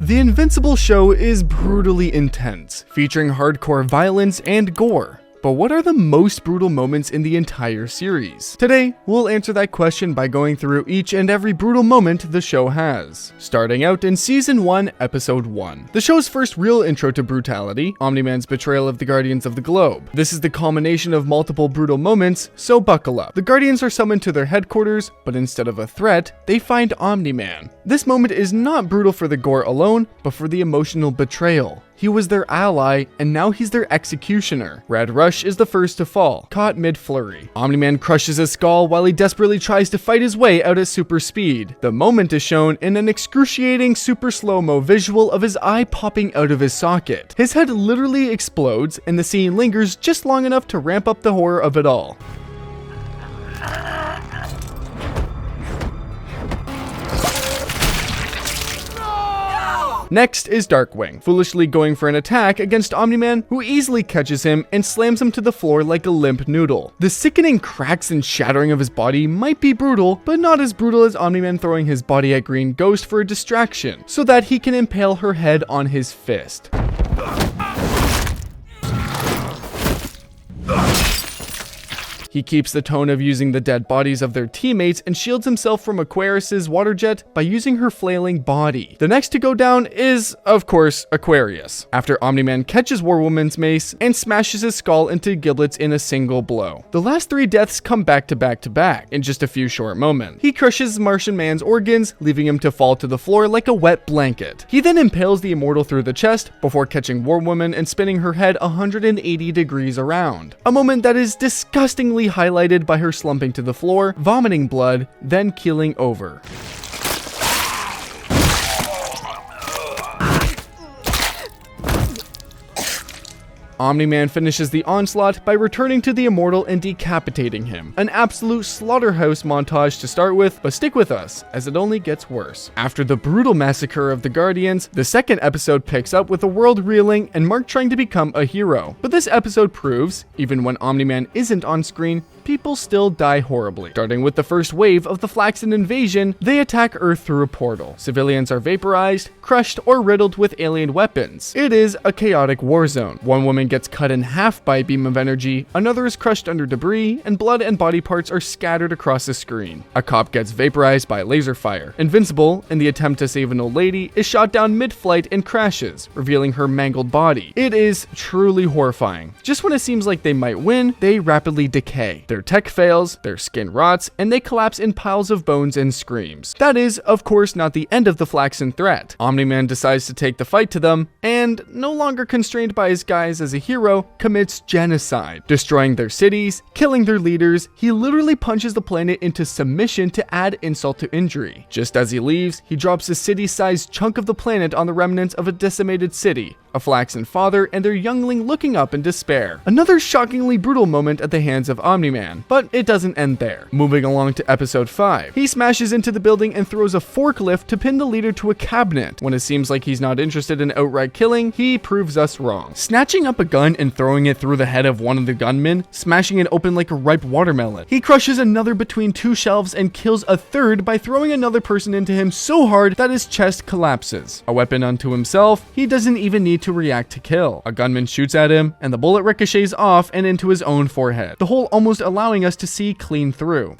The Invincible show is brutally intense, featuring hardcore violence and gore. But what are the most brutal moments in the entire series? Today, we'll answer that question by going through each and every brutal moment the show has. Starting out in Season 1, Episode 1. The show's first real intro to brutality, Omni-Man's betrayal of the Guardians of the Globe. This is the culmination of multiple brutal moments, so buckle up. The Guardians are summoned to their headquarters, but instead of a threat, they find Omni-Man. This moment is not brutal for the gore alone, but for the emotional betrayal. He was their ally, and now he's their executioner. Red Rush is the first to fall, caught mid-flurry. Omni-Man crushes his skull while he desperately tries to fight his way out at super speed. The moment is shown in an excruciating super slow-mo visual of his eye popping out of his socket. His head literally explodes, and the scene lingers just long enough to ramp up the horror of it all. Next is Darkwing, foolishly going for an attack against Omni-Man, who easily catches him and slams him to the floor like a limp noodle. The sickening cracks and shattering of his body might be brutal, but not as brutal as Omni-Man throwing his body at Green Ghost for a distraction, so that he can impale her head on his fist. He keeps the tone of using the dead bodies of their teammates and shields himself from Aquarius's water jet by using her flailing body. The next to go down is, of course, Aquarius, after Omni-Man catches War Woman's mace and smashes his skull into giblets in a single blow. The last three deaths come back to back to back in just a few short moments. He crushes Martian Man's organs, leaving him to fall to the floor like a wet blanket. He then impales the Immortal through the chest before catching War Woman and spinning her head 180 degrees around. A moment that is disgustingly highlighted by her slumping to the floor, vomiting blood, then keeling over. Omni-Man finishes the onslaught by returning to the Immortal and decapitating him. An absolute slaughterhouse montage to start with, but stick with us, as it only gets worse. After the brutal massacre of the Guardians, the second episode picks up with the world reeling and Mark trying to become a hero. But this episode proves, even when Omni-Man isn't on screen, people still die horribly. Starting with the first wave of the Flaxen invasion, they attack Earth through a portal. Civilians are vaporized, crushed, or riddled with alien weapons. It is a chaotic war zone. One woman gets cut in half by a beam of energy, another is crushed under debris, and blood and body parts are scattered across the screen. A cop gets vaporized by laser fire. Invincible, in the attempt to save an old lady, is shot down mid-flight and crashes, revealing her mangled body. It is truly horrifying. Just when it seems like they might win, they rapidly decay. Their tech fails, their skin rots, and they collapse in piles of bones and screams. That is, of course, not the end of the Flaxen threat. Omni-Man decides to take the fight to them, and, no longer constrained by his guise as a hero, commits genocide. Destroying their cities, killing their leaders, he literally punches the planet into submission to add insult to injury. Just as he leaves, he drops a city-sized chunk of the planet on the remnants of a decimated city, a Flaxen father and their youngling looking up in despair. Another shockingly brutal moment at the hands of Omni-Man, but it doesn't end there. Moving along to episode 5, he smashes into the building and throws a forklift to pin the leader to a cabinet. When it seems like he's not interested in outright killing, he proves us wrong. Snatching up a gun and throwing it through the head of one of the gunmen, smashing it open like a ripe watermelon. He crushes another between two shelves and kills a third by throwing another person into him so hard that his chest collapses. A weapon unto himself, he doesn't even need to react to kill. A gunman shoots at him, and the bullet ricochets off and into his own forehead, the hole almost allowing us to see clean through.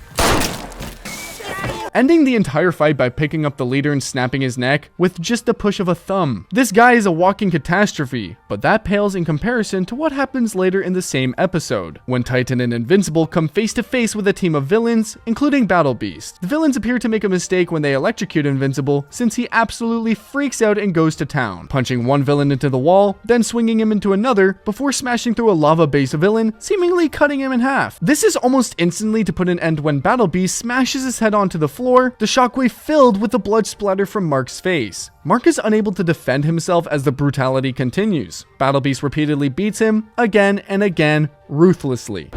Ending the entire fight by picking up the leader and snapping his neck with just a push of a thumb. This guy is a walking catastrophe, but that pales in comparison to what happens later in the same episode, when Titan and Invincible come face to face with a team of villains, including Battle Beast. The villains appear to make a mistake when they electrocute Invincible, since he absolutely freaks out and goes to town, punching one villain into the wall, then swinging him into another, before smashing through a lava-based villain, seemingly cutting him in half. This is almost instantly to put an end when Battle Beast smashes his head onto the floor, the shockwave filled with the blood splatter from Mark's face. Mark is unable to defend himself as the brutality continues. Battle Beast repeatedly beats him, again and again, ruthlessly.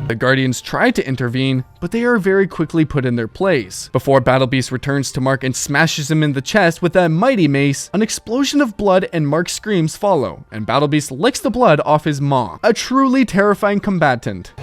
The Guardians try to intervene, but they are very quickly put in their place. Before Battle Beast returns to Mark and smashes him in the chest with that mighty mace, an explosion of blood and Mark's screams follow, and Battle Beast licks the blood off his maw. A truly terrifying combatant.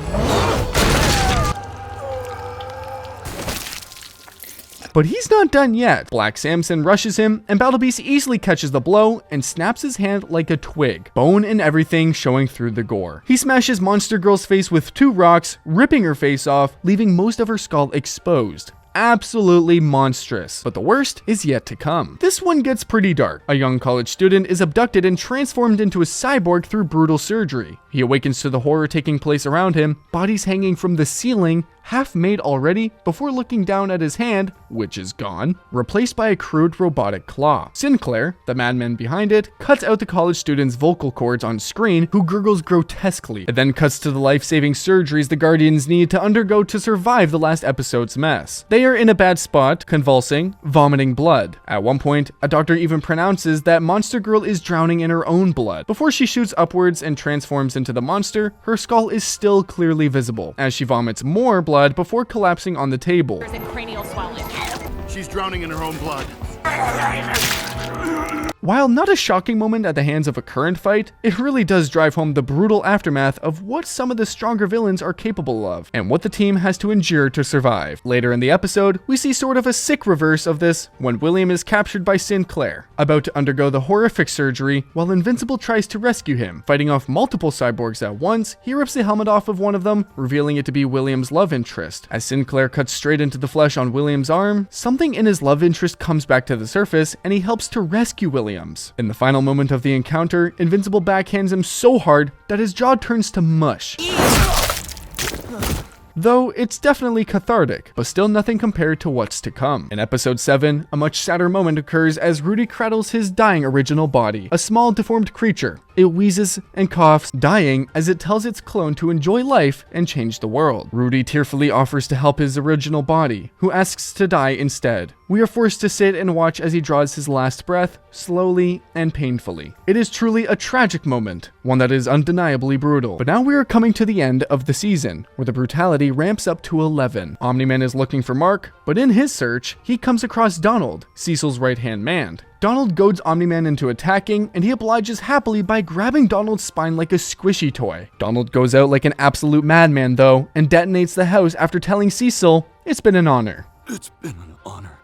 But he's not done yet. Black Samson rushes him, and Battlebeast easily catches the blow and snaps his hand like a twig, bone and everything showing through the gore. He smashes Monster Girl's face with 2 rocks, ripping her face off, leaving most of her skull exposed. Absolutely monstrous. But the worst is yet to come. This one gets pretty dark. A young college student is abducted and transformed into a cyborg through brutal surgery. He awakens to the horror taking place around him, bodies hanging from the ceiling, half made already, before looking down at his hand, which is gone, replaced by a crude robotic claw. Sinclair, the madman behind it, cuts out the college student's vocal cords on screen, who gurgles grotesquely. It then cuts to the life-saving surgeries the Guardians need to undergo to survive the last episode's mess. They are in a bad spot, convulsing, vomiting blood. At one point, a doctor even pronounces that Monster Girl is drowning in her own blood. Before she shoots upwards and transforms into the monster, her skull is still clearly visible, as she vomits more blood before collapsing on the table. Cranial swelling. She's drowning in her own blood. While not a shocking moment at the hands of a current fight, it really does drive home the brutal aftermath of what some of the stronger villains are capable of, and what the team has to endure to survive. Later in the episode, we see sort of a sick reverse of this when William is captured by Sinclair, about to undergo the horrific surgery, while Invincible tries to rescue him. Fighting off multiple cyborgs at once, he rips the helmet off of one of them, revealing it to be William's love interest. As Sinclair cuts straight into the flesh on William's arm, something in his love interest comes back to the surface, and he helps to rescue William. In the final moment of the encounter, Invincible backhands him so hard that his jaw turns to mush. Though it's definitely cathartic, but still nothing compared to what's to come. In episode 7, a much sadder moment occurs as Rudy cradles his dying original body, a small deformed creature. It wheezes and coughs, dying as it tells its clone to enjoy life and change the world. Rudy tearfully offers to help his original body, who asks to die instead. We are forced to sit and watch as he draws his last breath, slowly and painfully. It is truly a tragic moment, one that is undeniably brutal. But now we are coming to the end of the season, where the brutality ramps up to 11. Omni-Man is looking for Mark, but in his search, he comes across Donald, Cecil's right-hand man. Donald goads Omni-Man into attacking, and he obliges happily by grabbing Donald's spine like a squishy toy. Donald goes out like an absolute madman though, and detonates the house after telling Cecil, "It's been an honor." It's been an honor.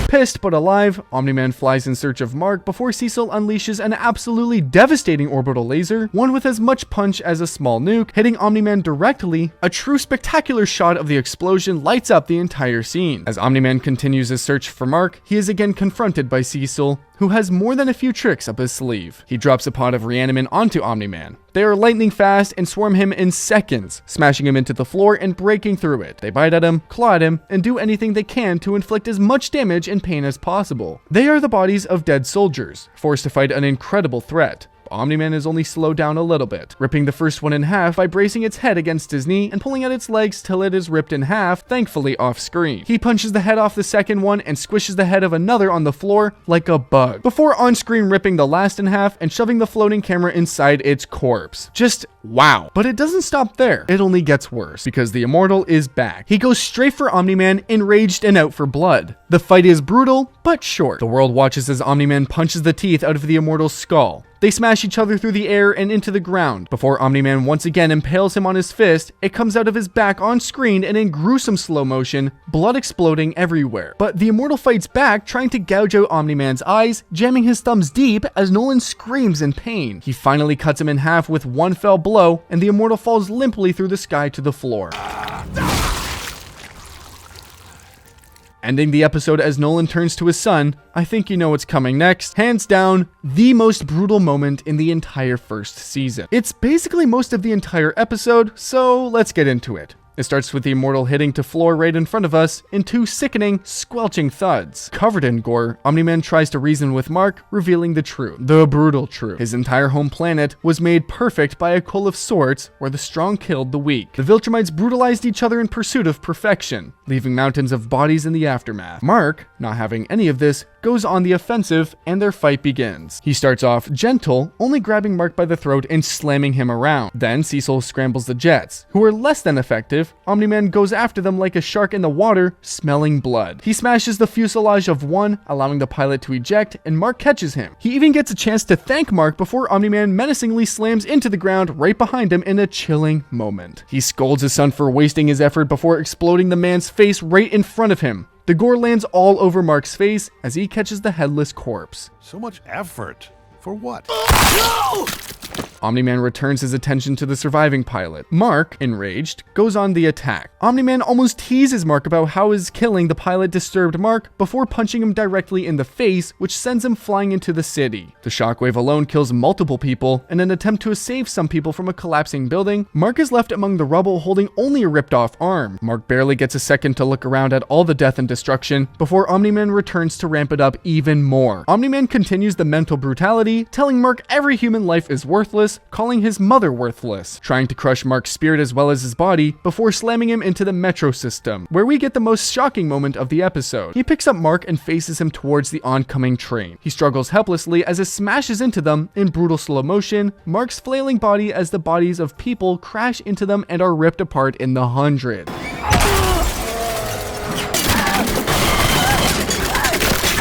Pissed but alive, Omni-Man flies in search of Mark before Cecil unleashes an absolutely devastating orbital laser, one with as much punch as a small nuke, hitting Omni-Man directly. A true spectacular shot of the explosion lights up the entire scene. As Omni-Man continues his search for Mark, he is again confronted by Cecil, who has more than a few tricks up his sleeve. He drops a pod of reanimant onto Omni-Man. They are lightning fast and swarm him in seconds, smashing him into the floor and breaking through it. They bite at him, claw at him, and do anything they can to inflict as much damage and pain as possible. They are the bodies of dead soldiers, forced to fight an incredible threat. Omni-Man is only slowed down a little bit, ripping the first one in half by bracing its head against his knee and pulling at its legs till it is ripped in half, thankfully off screen. He punches the head off the second one and squishes the head of another on the floor like a bug, before on screen ripping the last in half and shoving the floating camera inside its corpse. Just wow. But it doesn't stop there. It only gets worse, because the Immortal is back. He goes straight for Omni-Man, enraged and out for blood. The fight is brutal, but short. The world watches as Omni-Man punches the teeth out of the Immortal's skull. They smash each other through the air and into the ground. Before Omni-Man once again impales him on his fist, it comes out of his back on screen and in gruesome slow motion, blood exploding everywhere. But the Immortal fights back, trying to gouge out Omni-Man's eyes, jamming his thumbs deep as Nolan screams in pain. He finally cuts him in half with one fell blow, and the Immortal falls limply through the sky to the floor. Ending the episode as Nolan turns to his son, "I think you know what's coming next." Hands down, the most brutal moment in the entire first season. It's basically most of the entire episode, so let's get into it. It starts with the Immortal hitting to floor right in front of us in 2 sickening, squelching thuds. Covered in gore, Omni-Man tries to reason with Mark, revealing the truth. The brutal truth. His entire home planet was made perfect by a cull of sorts, where the strong killed the weak. The Viltrumites brutalized each other in pursuit of perfection, leaving mountains of bodies in the aftermath. Mark, not having any of this, goes on the offensive and their fight begins. He starts off gentle, only grabbing Mark by the throat and slamming him around. Then Cecil scrambles the jets, who are less than effective. Omni-Man goes after them like a shark in the water, smelling blood. He smashes the fuselage of one, allowing the pilot to eject, and Mark catches him. He even gets a chance to thank Mark before Omni-Man menacingly slams into the ground right behind him in a chilling moment. He scolds his son for wasting his effort before exploding the man's face right in front of him. The gore lands all over Mark's face as he catches the headless corpse. So much effort. For what? Omni-Man returns his attention to the surviving pilot. Mark, enraged, goes on the attack. Omni-Man almost teases Mark about how his killing the pilot disturbed Mark before punching him directly in the face, which sends him flying into the city. The shockwave alone kills multiple people. In an attempt to save some people from a collapsing building, Mark is left among the rubble holding only a ripped off arm. Mark barely gets a second to look around at all the death and destruction before Omni-Man returns to ramp it up even more. Omni-Man continues the mental brutality, telling Mark every human life is worthless, calling his mother worthless, trying to crush Mark's spirit as well as his body before slamming him into the metro system, where we get the most shocking moment of the episode. He picks up Mark and faces him towards the oncoming train. He struggles helplessly as it smashes into them in brutal slow motion, Mark's flailing body as the bodies of people crash into them and are ripped apart in the hundreds.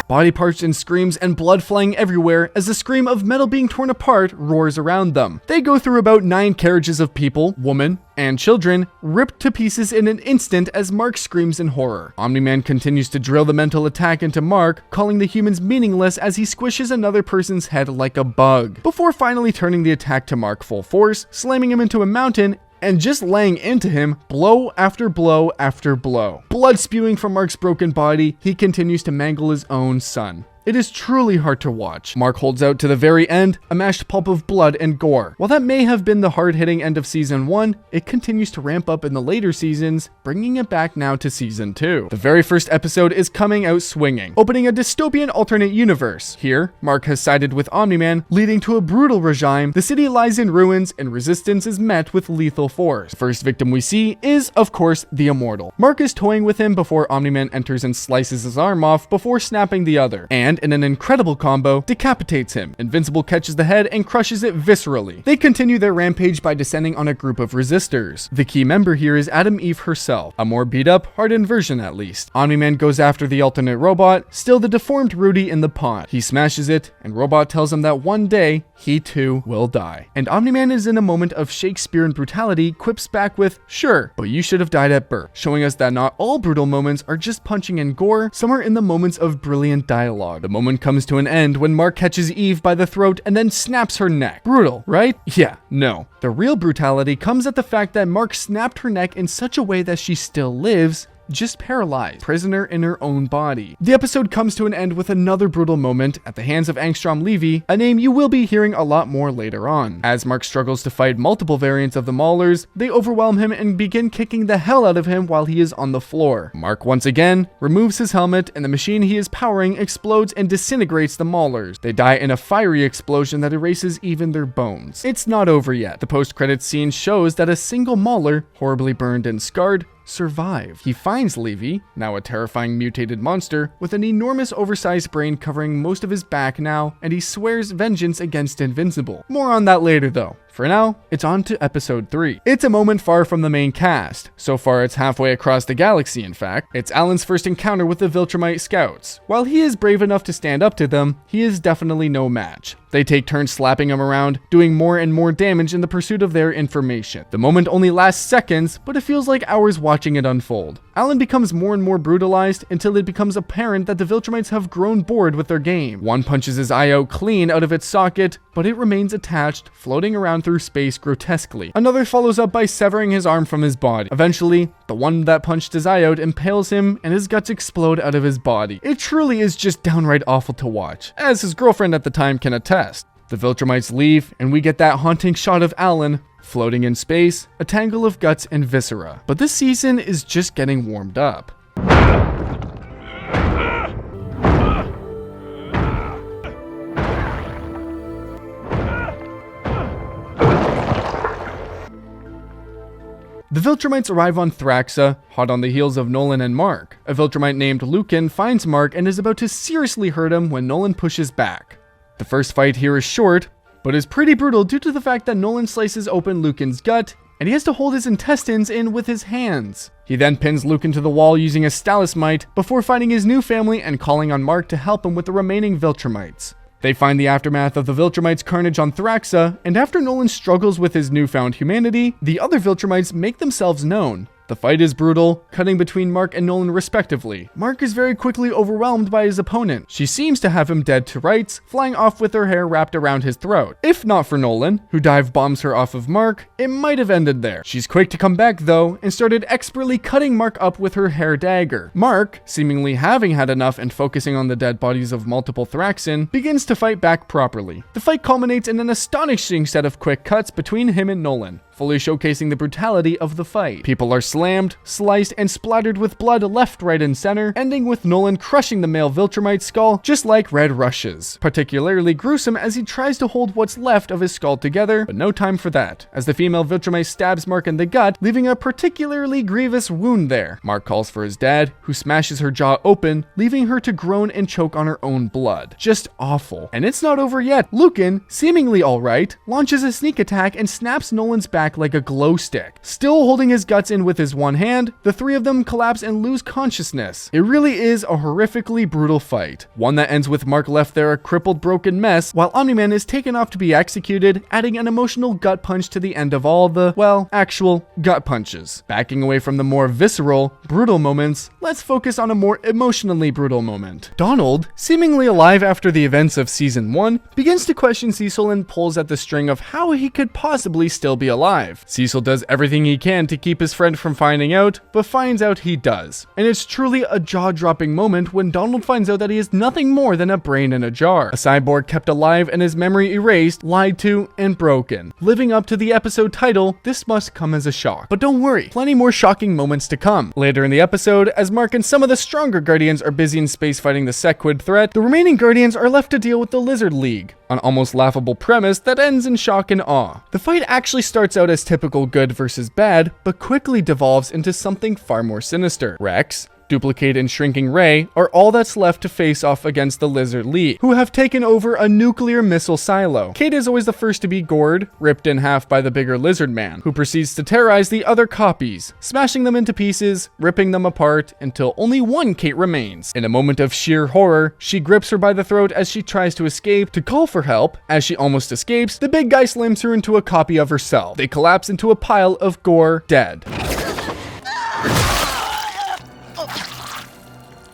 Body parts and screams and blood flying everywhere as the scream of metal being torn apart roars around them. They go through about 9 carriages of people, women, and children, ripped to pieces in an instant as Mark screams in horror. Omni-Man continues to drill the mental attack into Mark, calling the humans meaningless as he squishes another person's head like a bug, before finally turning the attack to Mark full force, slamming him into a mountain and just laying into him blow after blow after blow. Blood spewing from Mark's broken body, he continues to mangle his own son. It is truly hard to watch. Mark holds out to the very end, a mashed pulp of blood and gore. While that may have been the hard-hitting end of Season 1, it continues to ramp up in the later seasons, bringing it back now to Season 2. The very first episode is coming out swinging, opening a dystopian alternate universe. Here, Mark has sided with Omni-Man, leading to a brutal regime. The city lies in ruins, and resistance is met with lethal force. The first victim we see is, of course, the Immortal. Mark is toying with him before Omni-Man enters and slices his arm off before snapping the other, and in an incredible combo, decapitates him. Invincible catches the head and crushes it viscerally. They continue their rampage by descending on a group of resistors. The key member here is Adam Eve herself, a more beat up, hardened version at least. Omni-Man goes after the alternate robot, still the deformed Rudy in the pot. He smashes it, and Robot tells him that one day, he too will die. And Omni-Man is in a moment of Shakespearean brutality, quips back with, "Sure, but you should have died at birth," showing us that not all brutal moments are just punching and gore, some are in the moments of brilliant dialogue. The moment comes to an end when Mark catches Eve by the throat and then snaps her neck. Brutal, right? Yeah, no. The real brutality comes at the fact that Mark snapped her neck in such a way that she still lives, just paralyzed, prisoner in her own body. The episode comes to an end with another brutal moment at the hands of Angstrom Levy, a name you will be hearing a lot more later on. As Mark struggles to fight multiple variants of the Maulers, they overwhelm him and begin kicking the hell out of him while he is on the floor. Mark once again removes his helmet and the machine he is powering explodes and disintegrates the Maulers. They die in a fiery explosion that erases even their bones. It's not over yet. The post-credits scene shows that a single Mauler, horribly burned and scarred, survive. He finds Levy, now a terrifying mutated monster, with an enormous oversized brain covering most of his back now, and he swears vengeance against Invincible. More on that later though. For now, it's on to episode 3. It's a moment far from the main cast. So far, it's halfway across the galaxy, in fact. It's Alan's first encounter with the Viltrumite scouts. While he is brave enough to stand up to them, he is definitely no match. They take turns slapping him around, doing more and more damage in the pursuit of their information. The moment only lasts seconds, but it feels like hours watching it unfold. Alan becomes more and more brutalized until it becomes apparent that the Viltrumites have grown bored with their game. One punches his eye out clean out of its socket, but it remains attached, floating around through space grotesquely. Another follows up by severing his arm from his body. Eventually, the one that punched his eye out impales him and his guts explode out of his body. It truly is just downright awful to watch, as his girlfriend at the time can attest. The Viltrumites leave, and we get that haunting shot of Alan floating in space, a tangle of guts and viscera. But this season is just getting warmed up. The Viltrumites arrive on Thraxa, hot on the heels of Nolan and Mark. A Viltrumite named Lucan finds Mark and is about to seriously hurt him when Nolan pushes back. The first fight here is short, but is pretty brutal due to the fact that Nolan slices open Lucan's gut, and he has to hold his intestines in with his hands. He then pins Lucan to the wall using a stalagmite before finding his new family and calling on Mark to help him with the remaining Viltrumites. They find the aftermath of the Viltrumites' carnage on Thraxa, and after Nolan struggles with his newfound humanity, the other Viltrumites make themselves known. The fight is brutal, cutting between Mark and Nolan respectively. Mark is very quickly overwhelmed by his opponent. She seems to have him dead to rights, flying off with her hair wrapped around his throat. If not for Nolan, who dive bombs her off of Mark, it might have ended there. She's quick to come back though, and started expertly cutting Mark up with her hair dagger. Mark, seemingly having had enough and focusing on the dead bodies of multiple Thraxan, begins to fight back properly. The fight culminates in an astonishing set of quick cuts between him and Nolan, fully showcasing the brutality of the fight. People are slammed, sliced, and splattered with blood left, right, and center, ending with Nolan crushing the male Viltrumite skull just like Red Rush's. Particularly gruesome as he tries to hold what's left of his skull together, but no time for that, as the female Viltrumite stabs Mark in the gut, leaving a particularly grievous wound there. Mark calls for his dad, who smashes her jaw open, leaving her to groan and choke on her own blood. Just awful. And it's not over yet. Lucan, seemingly alright, launches a sneak attack and snaps Nolan's back like a glow stick. Still holding his guts in with his one hand, the three of them collapse and lose consciousness. It really is a horrifically brutal fight. One that ends with Mark left there a crippled, broken mess, while Omni-Man is taken off to be executed, adding an emotional gut punch to the end of all the, well, actual gut punches. Backing away from the more visceral, brutal moments, let's focus on a more emotionally brutal moment. Donald, seemingly alive after the events of Season 1, begins to question Cecil and pulls at the string of how he could possibly still be alive. Cecil does everything he can to keep his friend from finding out, but finds out he does. And it's truly a jaw-dropping moment when Donald finds out that he is nothing more than a brain in a jar. A cyborg kept alive and his memory erased, lied to, and broken. Living up to the episode title, this must come as a shock. But don't worry, plenty more shocking moments to come. Later in the episode, as Mark and some of the stronger Guardians are busy in space fighting the Sequid threat, the remaining Guardians are left to deal with the Lizard League. An almost laughable premise that ends in shock and awe. The fight actually starts out as typical good versus bad, but quickly devolves into something far more sinister. Rex, Duplicate, and Shrinking Ray are all that's left to face off against the Lizard League, who have taken over a nuclear missile silo. Kate is always the first to be gored, ripped in half by the bigger Lizard Man, who proceeds to terrorize the other copies, smashing them into pieces, ripping them apart, until only one Kate remains. In a moment of sheer horror, she grips her by the throat as she tries to escape. To call for help, as she almost escapes, the big guy slams her into a copy of herself. They collapse into a pile of gore, dead.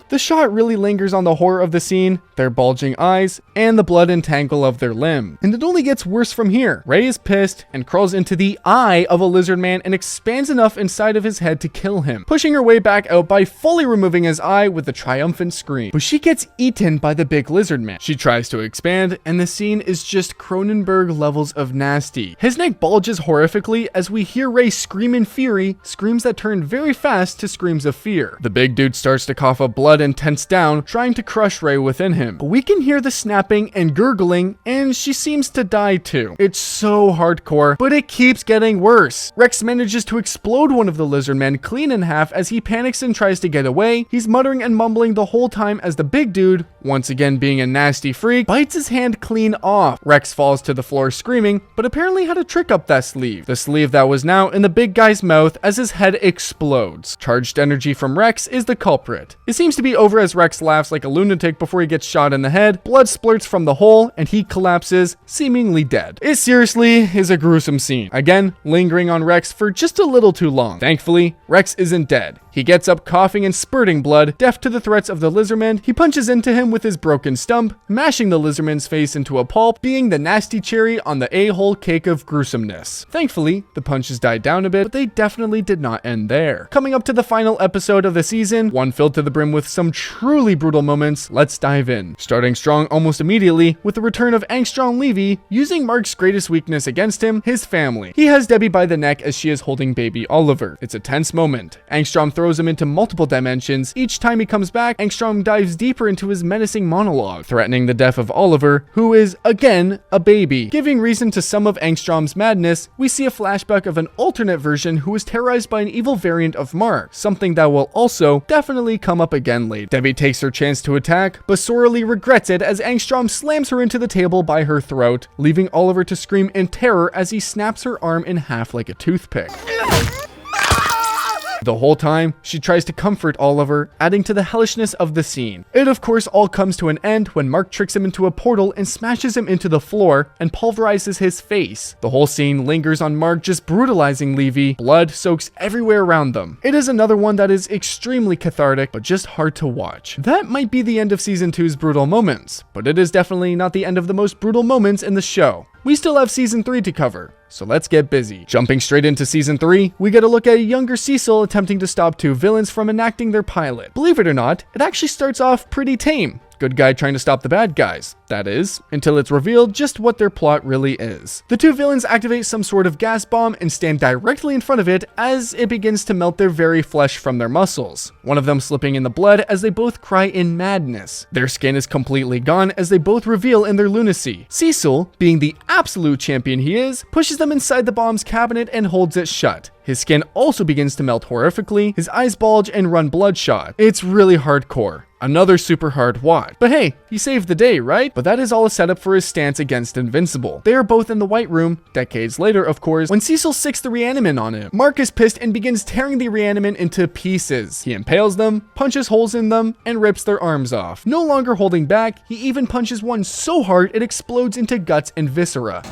The shot really lingers on the horror of the scene, their bulging eyes, and the blood and tangle of their limb. And it only gets worse from here. Ray is pissed and crawls into the eye of a lizard man and expands enough inside of his head to kill him, pushing her way back out by fully removing his eye with a triumphant scream. But she gets eaten by the big lizard man. She tries to expand, and the scene is just Cronenberg levels of nasty. His neck bulges horrifically as we hear Ray scream in fury, screams that turn very fast to screams of fear. The big dude starts to cough up blood and tense down, trying to crush Ray within him. But we can hear the snapping and gurgling, and she seems to die too. It's so hardcore, but it keeps getting worse. Rex manages to explode one of the lizard men clean in half as he panics and tries to get away. He's muttering and mumbling the whole time as the big dude, once again being a nasty freak, bites his hand clean off. Rex falls to the floor screaming, but apparently had a trick up that sleeve. The sleeve that was now in the big guy's mouth as his head explodes. Charged energy from Rex is the culprit. It seems to be over as Rex laughs like a lunatic before he gets shot in the head. Blood splurts from the hole and he collapses, seemingly dead. It seriously is a gruesome scene. Again, lingering on Rex for just a little too long. Thankfully, Rex isn't dead. He gets up coughing and spurting blood. Deaf to the threats of the lizardman, he punches into him with his broken stump, mashing the lizardman's face into a pulp, being the nasty cherry on the a-hole cake of gruesomeness. Thankfully, the punches died down a bit, but they definitely did not end there. Coming up to the final episode of the season, one filled to the brim with some truly brutal moments, let's dive in. Starting strong almost immediately with the return of Angstrom Levy, using Mark's greatest weakness against him, his family. He has Debbie by the neck as she is holding baby Oliver. It's a tense moment. Angstrom throws throws him into multiple dimensions. Each time he comes back, Angstrom dives deeper into his menacing monologue, threatening the death of Oliver, who is, again, a baby. Giving reason to some of Angstrom's madness, we see a flashback of an alternate version who was terrorized by an evil variant of Mark, something that will also definitely come up again later. Debbie takes her chance to attack, but sorely regrets it as Angstrom slams her into the table by her throat, leaving Oliver to scream in terror as he snaps her arm in half like a toothpick. The whole time, she tries to comfort Oliver, adding to the hellishness of the scene. It of course all comes to an end when Mark tricks him into a portal and smashes him into the floor and pulverizes his face. The whole scene lingers on Mark just brutalizing Levy. Blood soaks everywhere around them. It is another one that is extremely cathartic, but just hard to watch. That might be the end of Season 2's brutal moments, but it is definitely not the end of the most brutal moments in the show. We still have Season 3 to cover, so let's get busy. Jumping straight into Season 3, we get a look at a younger Cecil attempting to stop two villains from enacting their pilot. Believe it or not, it actually starts off pretty tame. Good guy trying to stop the bad guys, that is, until it's revealed just what their plot really is. The two villains activate some sort of gas bomb and stand directly in front of it as it begins to melt their very flesh from their muscles, one of them slipping in the blood as they both cry in madness. Their skin is completely gone as they both reveal in their lunacy. Cecil, being the absolute champion he is, pushes them inside the bomb's cabinet and holds it shut. His skin also begins to melt horrifically, his eyes bulge and run bloodshot. It's really hardcore. Another super hard watch. But hey, he saved the day, right? But that is all a setup for his stance against Invincible. They are both in the White Room, decades later of course, when Cecil sicks the reanimant on him. Mark is pissed and begins tearing the reanimant into pieces. He impales them, punches holes in them, and rips their arms off. No longer holding back, he even punches one so hard it explodes into guts and viscera.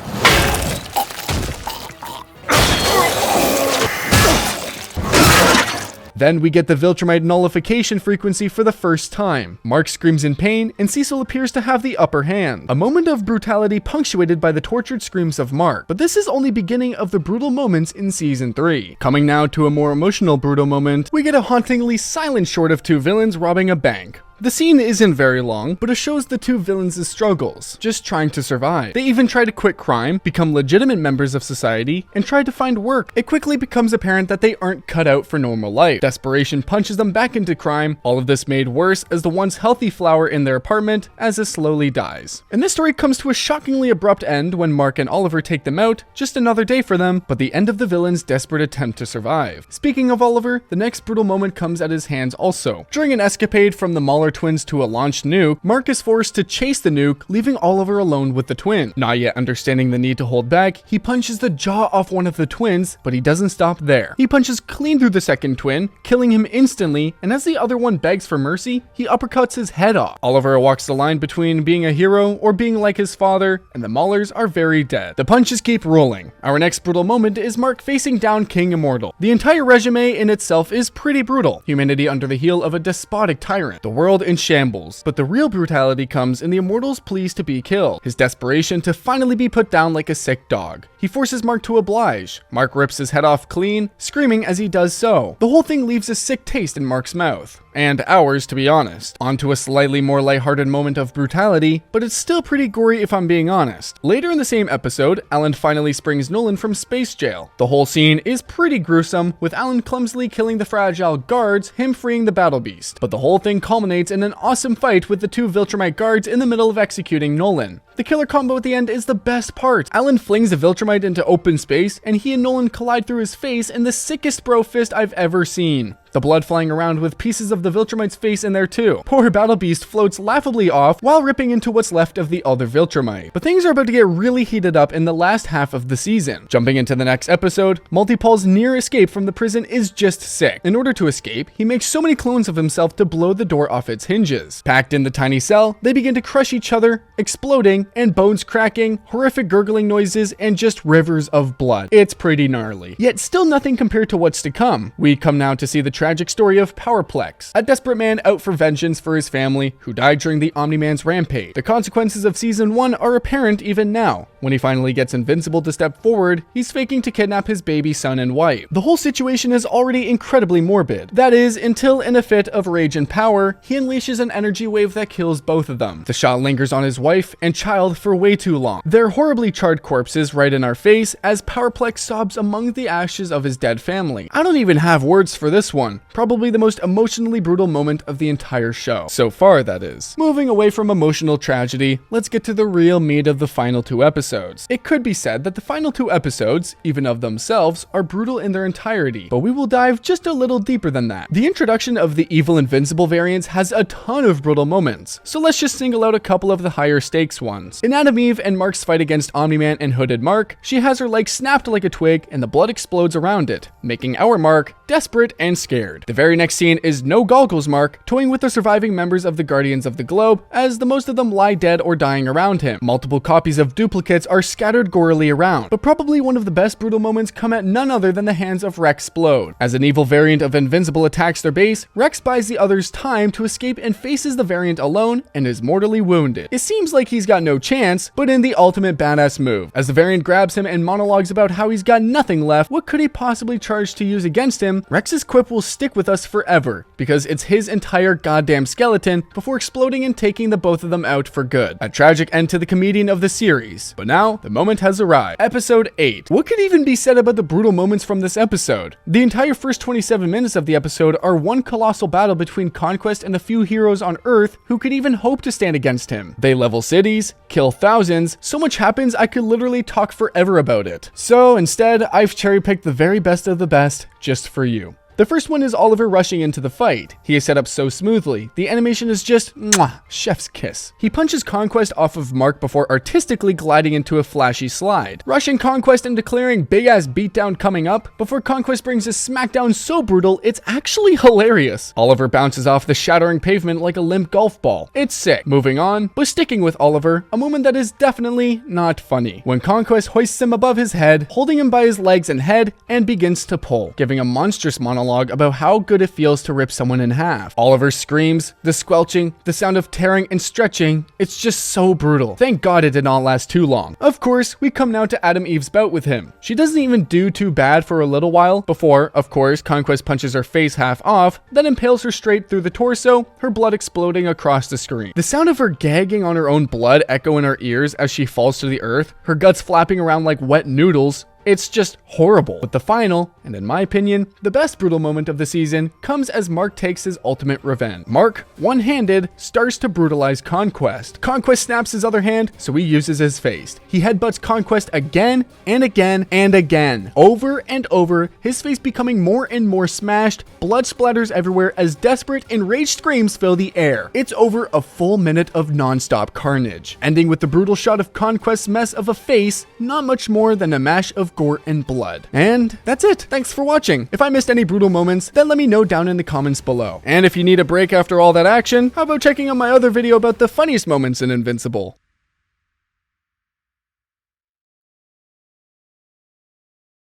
Then we get the Viltrumite nullification frequency for the first time. Mark screams in pain, and Cecil appears to have the upper hand. A moment of brutality punctuated by the tortured screams of Mark. But this is only beginning of the brutal moments in Season 3. Coming now to a more emotional brutal moment, we get a hauntingly silent short of two villains robbing a bank. The scene isn't very long, but it shows the two villains' struggles, just trying to survive. They even try to quit crime, become legitimate members of society, and try to find work. It quickly becomes apparent that they aren't cut out for normal life. Desperation punches them back into crime, all of this made worse as the once healthy flower in their apartment as it slowly dies. And this story comes to a shockingly abrupt end when Mark and Oliver take them out, just another day for them, but the end of the villain's desperate attempt to survive. Speaking of Oliver, the next brutal moment comes at his hands also. During an escapade from the Mahler twins to a launched nuke, Mark is forced to chase the nuke, leaving Oliver alone with the twin. Not yet understanding the need to hold back, he punches the jaw off one of the twins, but he doesn't stop there. He punches clean through the second twin, killing him instantly, and as the other one begs for mercy, he uppercuts his head off. Oliver walks the line between being a hero or being like his father, and the Mahlers are very dead. The punches keep rolling. Our next brutal moment is Mark facing down King Immortal. The entire resume in itself is pretty brutal. Humanity under the heel of a despotic tyrant. The world in shambles. But the real brutality comes in the Immortal's pleas to be killed. His desperation to finally be put down like a sick dog. He forces Mark to oblige. Mark rips his head off clean, screaming as he does so. The whole thing leaves a sick taste in Mark's mouth. And ours, to be honest. On to a slightly more lighthearted moment of brutality, but it's still pretty gory if I'm being honest. Later in the same episode, Alan finally springs Nolan from space jail. The whole scene is pretty gruesome, with Alan clumsily killing the fragile guards, him freeing the battle beast. But the whole thing culminates in an awesome fight with the two Viltrumite guards in the middle of executing Nolan. The killer combo at the end is the best part. Alan flings a Viltrumite into open space, and he and Nolan collide through his face in the sickest bro fist I've ever seen. The blood flying around with pieces of the Viltrumite's face in there too. Poor Battle Beast floats laughably off while ripping into what's left of the other Viltrumite. But things are about to get really heated up in the last half of the season. Jumping into the next episode, Multipol's near escape from the prison is just sick. In order to escape, he makes so many clones of himself to blow the door off its hinges. Packed in the tiny cell, they begin to crush each other, exploding, and bones cracking, horrific gurgling noises, and just rivers of blood. It's pretty gnarly. Yet still nothing compared to what's to come. We come now to see the tragic story of Powerplex, a desperate man out for vengeance for his family who died during the Omni-Man's rampage. The consequences of Season 1 are apparent even now. When he finally gets Invincible to step forward, he's faking to kidnap his baby son and wife. The whole situation is already incredibly morbid. That is, until in a fit of rage and power, he unleashes an energy wave that kills both of them. The shot lingers on his wife and child for way too long. They're horribly charred corpses right in our face as Powerplex sobs among the ashes of his dead family. I don't even have words for this one. Probably the most emotionally brutal moment of the entire show. So far, that is. Moving away from emotional tragedy, let's get to the real meat of the final 2 episodes. It could be said that the final 2 episodes, even of themselves, are brutal in their entirety, but we will dive just a little deeper than that. The introduction of the evil Invincible variants has a ton of brutal moments, so let's just single out a couple of the higher stakes ones. In Adam Eve and Mark's fight against Omni-Man and Hooded Mark, she has her leg snapped like a twig and the blood explodes around it, making our Mark desperate and scared. The very next scene is no goggles Mark toying with the surviving members of the Guardians of the Globe as the most of them lie dead or dying around him. Multiple copies of duplicates are scattered gorily around, but probably one of the best brutal moments come at none other than the hands of Rex Splode. As an evil variant of Invincible attacks their base, Rex buys the others time to escape and faces the variant alone and is mortally wounded. It seems like he's got no chance, but in the ultimate badass move. As the variant grabs him and monologues about how he's got nothing left, what could he possibly charge to use against him, Rex's quip will stick with us forever, because it's his entire goddamn skeleton before exploding and taking the both of them out for good. A tragic end to the comedian of the series. But now, the moment has arrived. Episode 8. What could even be said about the brutal moments from this episode? The entire first 27 minutes of the episode are one colossal battle between Conquest and the few heroes on Earth who could even hope to stand against him. They level cities, kill thousands, so much happens I could literally talk forever about it. So instead, I've cherry-picked the very best of the best just for you. The first one is Oliver rushing into the fight. He is set up so smoothly. The animation is just mwah, chef's kiss. He punches Conquest off of Mark before artistically gliding into a flashy slide, rushing Conquest and declaring big ass beatdown coming up before Conquest brings a smackdown so brutal it's actually hilarious. Oliver bounces off the shattering pavement like a limp golf ball. It's sick. Moving on, but sticking with Oliver, a moment that is definitely not funny. When Conquest hoists him above his head, holding him by his legs and head, and begins to pull, giving a monstrous monologue about how good it feels to rip someone in half. Oliver screams, the squelching, the sound of tearing and stretching. It's just so brutal. Thank God it did not last too long. Of course, we come now to Adam Eve's bout with him. She doesn't even do too bad for a little while before, of course, Conquest punches her face half off, then impales her straight through the torso, her blood exploding across the screen. The sound of her gagging on her own blood echo in her ears as she falls to the earth, her guts flapping around like wet noodles. It's just horrible. But the final, and in my opinion, the best brutal moment of the season comes as Mark takes his ultimate revenge. Mark, one-handed, starts to brutalize Conquest. Conquest snaps his other hand, so he uses his face. He headbutts Conquest again and again and again, over and over, his face becoming more and more smashed, blood splatters everywhere as desperate, enraged screams fill the air. It's over a full minute of non-stop carnage, ending with the brutal shot of Conquest's mess of a face, not much more than a mash of gore and blood. And that's it. Thanks for watching. If I missed any brutal moments, then let me know down in the comments below. And if you need a break after all that action, how about checking out my other video about the funniest moments in Invincible?